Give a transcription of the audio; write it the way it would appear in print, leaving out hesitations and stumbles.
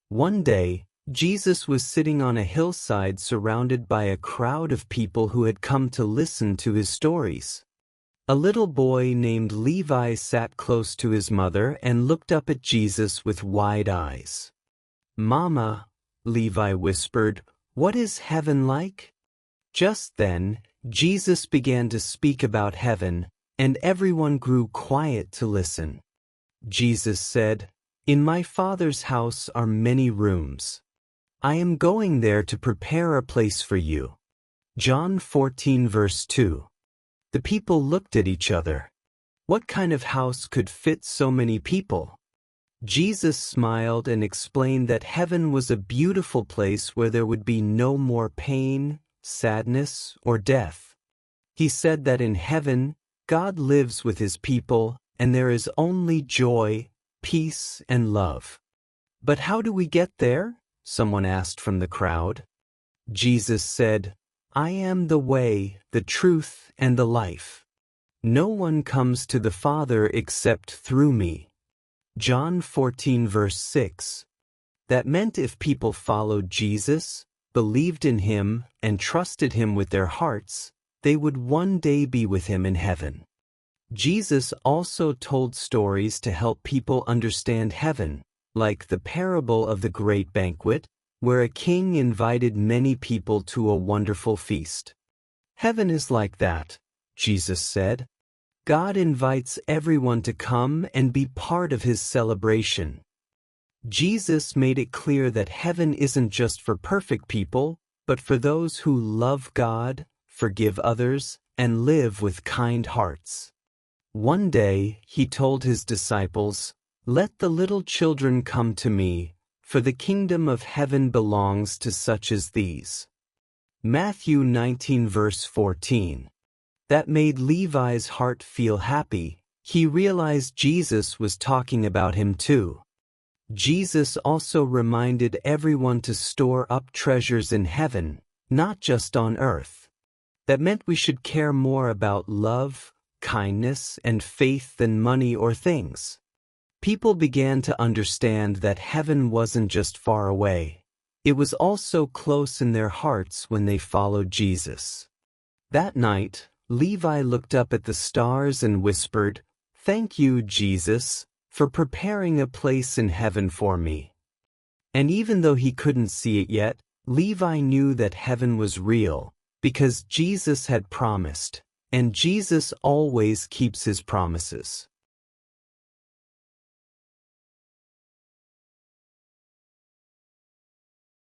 One day, Jesus was sitting on a hillside surrounded by a crowd of people who had come to listen to his stories. A little boy named Levi sat close to his mother and looked up at Jesus with wide eyes. "Mama," Levi whispered, "what is heaven like?" Just then, Jesus began to speak about heaven, and everyone grew quiet to listen. Jesus said, "In my Father's house are many rooms. I am going there to prepare a place for you." John 14 verse 2. The people looked at each other. What kind of house could fit so many people? Jesus smiled and explained that heaven was a beautiful place where there would be no more pain, sadness, or death. He said that in heaven, God lives with his people, and there is only joy, peace, and love. "But how do we get there?" someone asked from the crowd. Jesus said, "I am the way, the truth, and the life. No one comes to the Father except through me." John 14 verse 6. That meant if people followed Jesus, believed in him, and trusted him with their hearts, they would one day be with him in heaven. Jesus also told stories to help people understand heaven, like the parable of the great banquet, where a king invited many people to a wonderful feast. "Heaven is like that," Jesus said. God invites everyone to come and be part of his celebration. Jesus made it clear that heaven isn't just for perfect people, but for those who love God, forgive others, and live with kind hearts. One day, he told his disciples, "Let the little children come to me, for the kingdom of heaven belongs to such as these." Matthew 19 verse 14. That made Levi's heart feel happy. He realized Jesus was talking about him too. Jesus also reminded everyone to store up treasures in heaven, not just on earth. That meant we should care more about love, kindness, and faith than money or things. People began to understand that heaven wasn't just far away. It was also close in their hearts when they followed Jesus. That night, Levi looked up at the stars and whispered, "Thank you, Jesus, for preparing a place in heaven for me." And even though he couldn't see it yet, Levi knew that heaven was real, because Jesus had promised, and Jesus always keeps his promises.